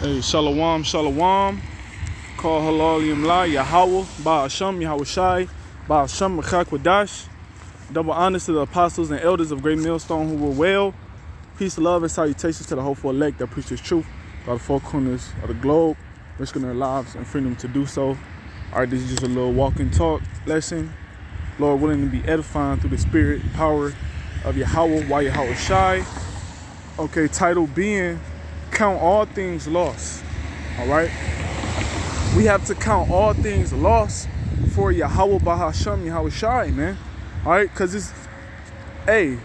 Hey, Shalom, Shalom. Call Halal Yamla, Yahweh, Ba'asham, Yahweh Shai, Ba'asham, Mechakwadash. Double honors to the apostles and elders of Great Millstone who were well. Peace, love, and salutations to the hopeful elect that preach this truth by the four corners of the globe, risking their lives and freedom to do so. All right, this is just a little walk and talk lesson. Lord willing to be edifying through the spirit and power of Yahweh, Yahweh Shai. Okay, title being, count all things lost. All right, we have to count all things lost for Yahweh Bahasham Yahweh Shai, man. All right, because it's a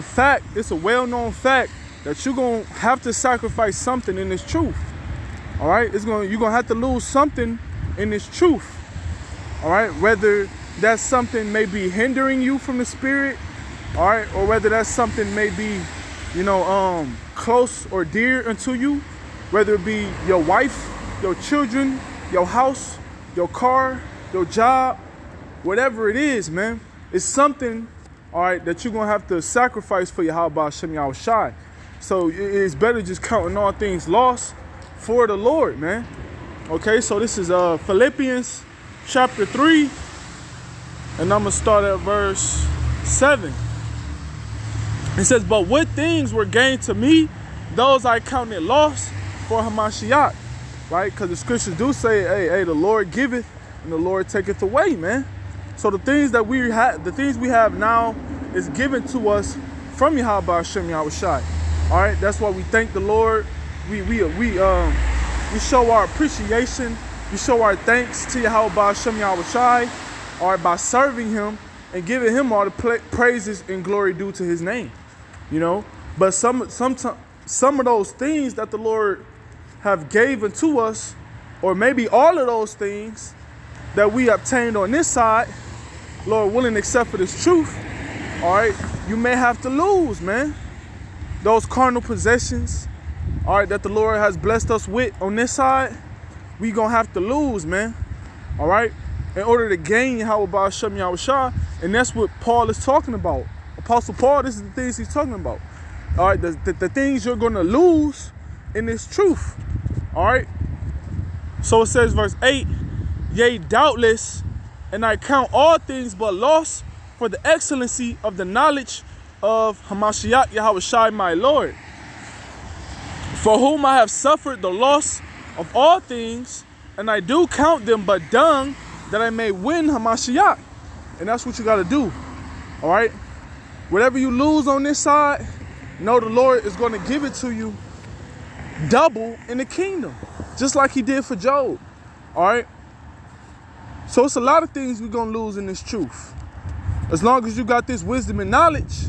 fact, it's a well-known fact that you're gonna have to sacrifice something in this truth. All right, you're gonna have to lose something in this truth. All right, whether that's something may be hindering you from the spirit, all right, or whether that's something may be, close or dear unto you, whether it be your wife, your children, your house, your car, your job, whatever it is, man, it's something, all right, that you're gonna have to sacrifice for Yahweh Shem Yahweh Shai. So it's better just counting all things lost for the Lord, man. Okay, so this is Philippians chapter 3, and I'm gonna start at verse 7. It says, but what things were gained to me, those I counted loss for Hamashiach, right? Because the scriptures do say, hey, the Lord giveth and the Lord taketh away, man. So the things that we have now is given to us from Yahweh Hashem Yahweh Shai. All right, that's why we thank the Lord. We show our appreciation. We show our thanks to Yahweh Hashem Yahweh Shai, all right, by serving Him and giving Him all the praises and glory due to His name. But some of those things that the Lord have given to us, or maybe all of those things that we obtained on this side, Lord willing, except for this truth, all right, you may have to lose, man. Those carnal possessions, all right, that the Lord has blessed us with on this side, we gonna have to lose, man. All right, in order to gain Yahweh Ba'ashem Yahweh Shai, and that's what Paul is talking about. Apostle Paul, this is the things he's talking about. All right, the things you're gonna lose in this truth. All right. So it says, verse 8, yea, doubtless, and I count all things but loss for the excellency of the knowledge of Hamashiach Yahweh Shai, my Lord, for whom I have suffered the loss of all things, and I do count them but dung, that I may win Hamashiach. And that's what you got to do. All right. Whatever you lose on this side, know the Lord is going to give it to you double in the kingdom, just like He did for Job. All right. So it's a lot of things we're going to lose in this truth. As long as you got this wisdom and knowledge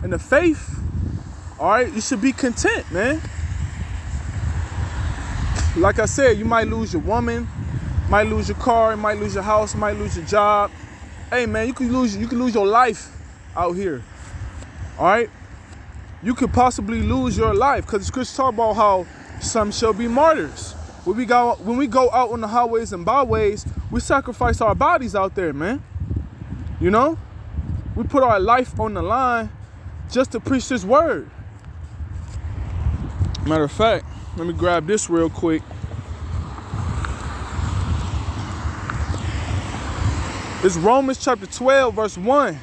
and the faith, all right, you should be content, man. Like I said, you might lose your woman, might lose your car, might lose your house, might lose your job. Hey, man, you can lose your life out here. All right, you could possibly lose your life, because the scriptures talk about how some shall be martyrs. When we go out on the highways and byways, we sacrifice our bodies out there, man. We put our life on the line just to preach this word. Matter of fact, let me grab this real quick. It's Romans chapter 12, verse 1.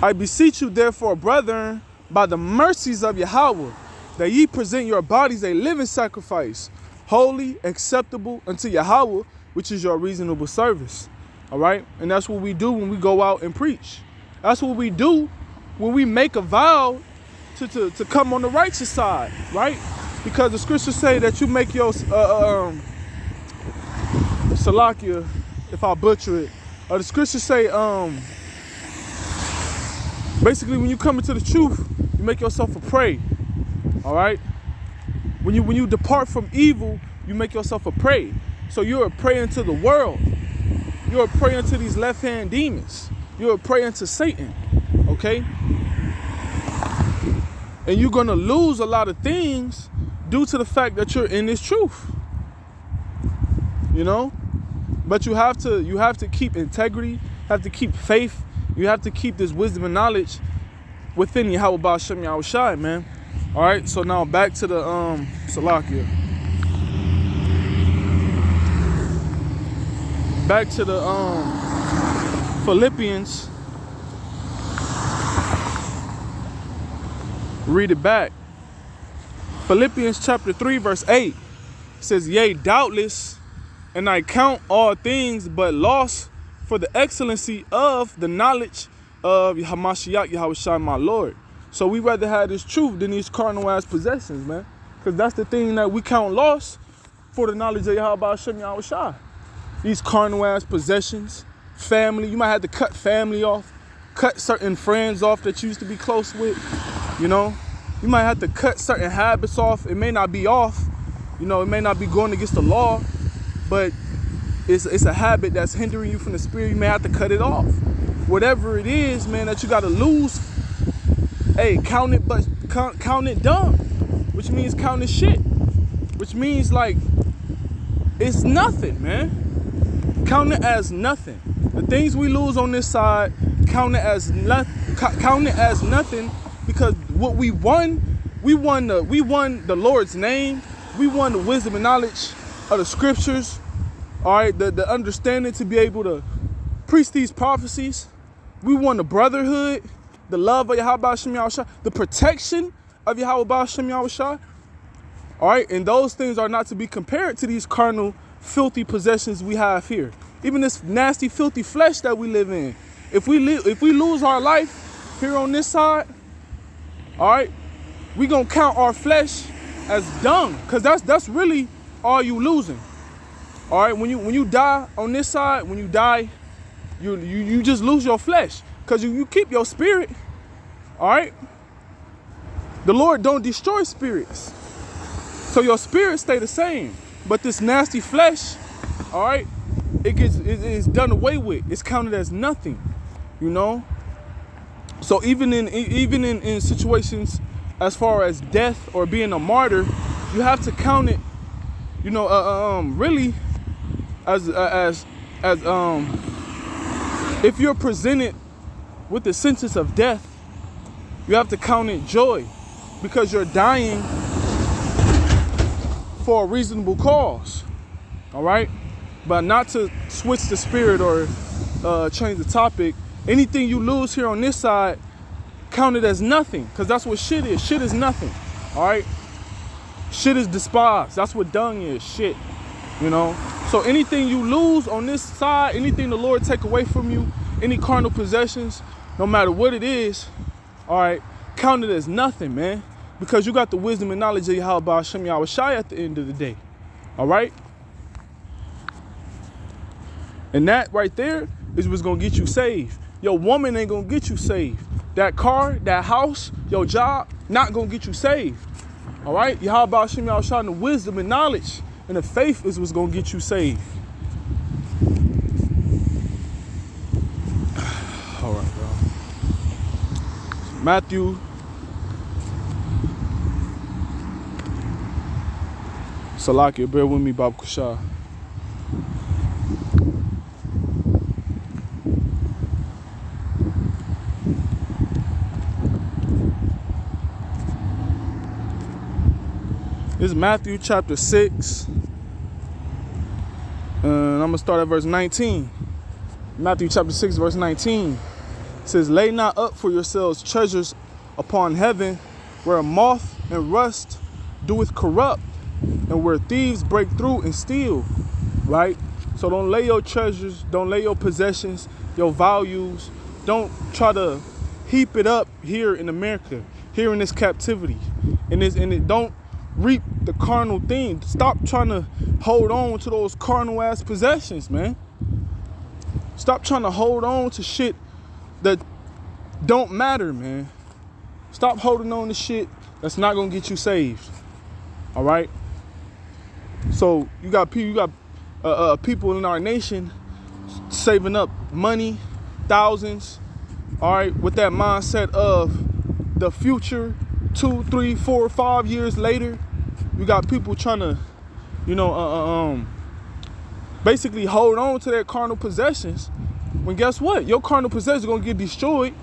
I beseech you, therefore, brethren, by the mercies of Yahweh, that ye present your bodies a living sacrifice, holy, acceptable unto Yahweh, which is your reasonable service. All right? And that's what we do when we go out and preach. That's what we do when we make a vow to come on the righteous side, right? Because the scriptures say that you make your Salakia, if I butcher it, the scriptures say basically, when you come into the truth, you make yourself a prey. All right. When you depart from evil, you make yourself a prey. So you're a prey unto the world. You're a prey unto these left-hand demons. You're a prey unto Satan. Okay. And you're gonna lose a lot of things due to the fact that you're in this truth. But you have to keep integrity. Have to keep faith. You have to keep this wisdom and knowledge within Yahweh Ba'ashem Yahweh Shai, man. All right, so now back to the Salakia. Back to the Philippians. Read it back. Philippians chapter 3, verse 8 says, "Yea, doubtless, and I count all things but loss for the excellency of the knowledge of Hamashiach Yahushua my Lord." So we rather have this truth than these carnal ass possessions, man. Because that's the thing that we count loss for, the knowledge of Yahweh Hashem Yahushua. These carnal ass possessions, family, you might have to cut family off, cut certain friends off that you used to be close with, you know. You might have to cut certain habits off. It may not be off, you know, it may not be going against the law, but it's a habit that's hindering you from the spirit. You may have to cut it off. Whatever it is, man, that you got to lose, hey, count it dumb, which means count it shit, which means like it's nothing, man. Count it as nothing. The things we lose on this side, count it as nothing, because what we won the Lord's name, we won the wisdom and knowledge of the scriptures, all right, the understanding to be able to preach these prophecies. We won the brotherhood, the love of Yahweh Hashem Yahushua, the protection of Yahweh Hashem Yahushua. All right, and those things are not to be compared to these carnal, filthy possessions we have here. Even this nasty, filthy flesh that we live in. If we lose our life here on this side, all right, we gonna count our flesh as dung, because that's really all you losing. All right, when you die on this side, when you die, you just lose your flesh, because you keep your spirit. All right, the Lord don't destroy spirits, so your spirit stay the same, but this nasty flesh, all right, it's done away with. It's counted as nothing, you know. So even in situations as far as death or being a martyr, you have to count it, you know, really as if you're presented with the sentence of death, you have to count it joy, because you're dying for a reasonable cause. All right, but not to switch the spirit or change the topic. Anything you lose here on this side, count it as nothing, because that's what shit is. Shit is nothing. All right, shit is despised. That's what dung is. Shit, you know. So anything you lose on this side, anything the Lord take away from you, any carnal possessions, no matter what it is, all right, count it as nothing, man, because you got the wisdom and knowledge of Yahweh Hashem Yahushua at the end of the day. All right, and that right there is what's gonna get you saved. Your woman ain't gonna get you saved. That car, that house, your job, not gonna get you saved. All right, Yahweh Hashem Yahushua, the wisdom and knowledge and the faith is what's gonna get you saved. All right, bro. Matthew Salakia, bear with me, Bab Kushah. This is Matthew chapter 6. And I'm going to start at verse 19. Matthew chapter 6, verse 19. It says, "Lay not up for yourselves treasures upon heaven, where moth and rust doeth corrupt, and where thieves break through and steal." Right? So don't lay your treasures, don't lay your possessions, your values. Don't try to heap it up here in America, here in this captivity. Don't reap the carnal thing. Stop trying to hold on to those carnal ass possessions, man. Stop trying to hold on to shit that don't matter, man. Stop holding on to shit that's not gonna get you saved. All right. So you got people in our nation saving up money, thousands. All right, with that mindset of the future, 2, 3, 4, 5 years later. You got people trying to, you know, basically hold on to their carnal possessions. When guess what? Your carnal possessions are going to get destroyed.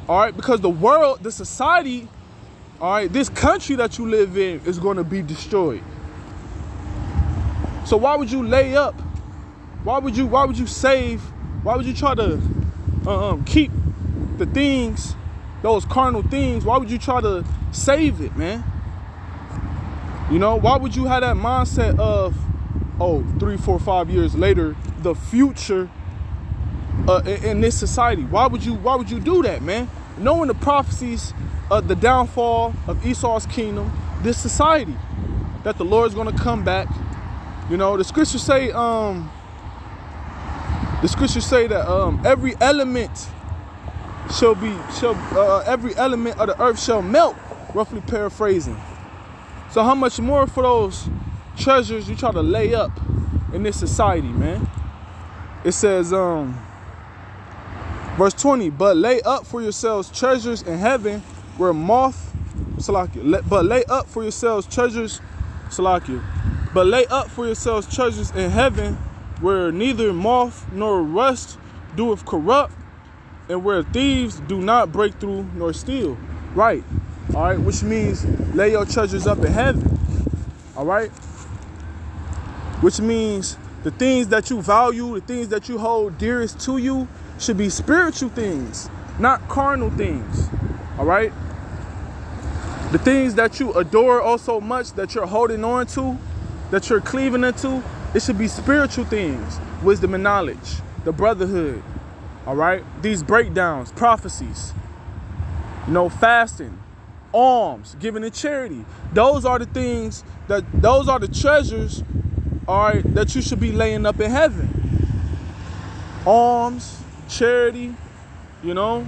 All right, because the world, the society All right, this country that you live in is going to be destroyed. So why would you lay up? Why would you save? Why would you try to keep the things, those carnal things? Why would you try to save it, man? You know, why would you have that mindset of, oh, 3, 4, 5 years later, the future in this society? Why would you do that, man? Knowing the prophecies of the downfall of Esau's kingdom, this society, that the Lord's gonna come back. You know, the scriptures say that every element every element of the earth shall melt, roughly paraphrasing. So how much more for those treasures you try to lay up in this society, man? It says, verse 20, but lay up for yourselves treasures in heaven where moth, but lay up for yourselves treasures in heaven where neither moth nor rust doeth corrupt, and where thieves do not break through nor steal. Right. All right. Which means lay your treasures up in heaven. All right. Which means the things that you value, the things that you hold dearest to you should be spiritual things, not carnal things. All right. The things that you adore oh so much, that you're holding on to, that you're cleaving into, it should be spiritual things, wisdom and knowledge, the brotherhood. All right, these breakdowns, prophecies, you know, fasting, alms, giving in charity. Those are the things those are the treasures, all right, that you should be laying up in heaven. Alms, charity, you know,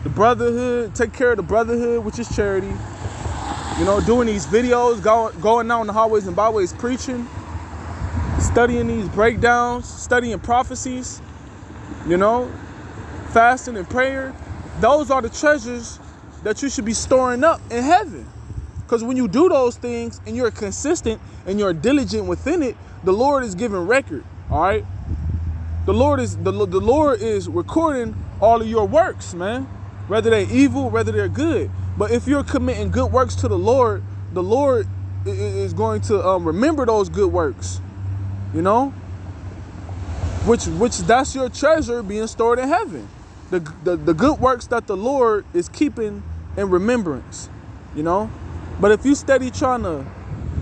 the brotherhood, take care of the brotherhood, which is charity. You know, doing these videos, going out on the highways and byways preaching, studying these breakdowns, studying prophecies. You know, fasting and prayer, those are the treasures that you should be storing up in heaven. Because when you do those things and you're consistent and you're diligent within it, the Lord is giving record. All right, the Lord is recording all of your works, man. Whether they're evil, whether they're good. But if you're committing good works to the Lord is going to remember those good works. You know. Which that's your treasure being stored in heaven. The good works that the Lord is keeping in remembrance, you know. But if you steady trying to,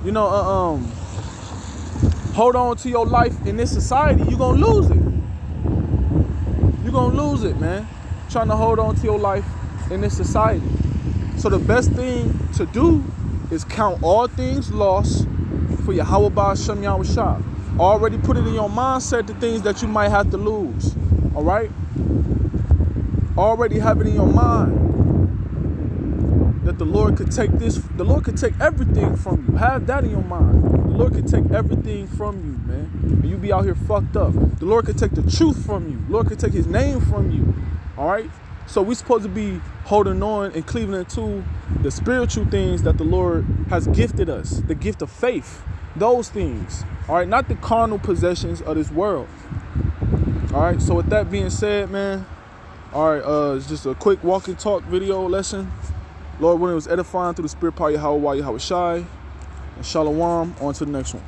you know, hold on to your life in this society, you're gonna lose it. You're gonna lose it, man. Trying to hold on to your life in this society. So the best thing to do is count all things lost for Yahweh Ba'ashem Yahushua. Already put it in your mindset the things that you might have to lose. All right? Already have it in your mind that the Lord could take everything from you. Have that in your mind. The Lord could take everything from you, man. And you be out here fucked up. The Lord could take the truth from you. The Lord could take his name from you. All right? So we're supposed to be holding on and cleaving into the spiritual things that the Lord has gifted us. The gift of faith. Those things. All right, not the carnal possessions of this world. All right, so with that being said, man, all right, it's just a quick walk and talk video lesson. Lord, when it was edifying through the spirit power, Yahweh Shai, and Shalom, on to the next one.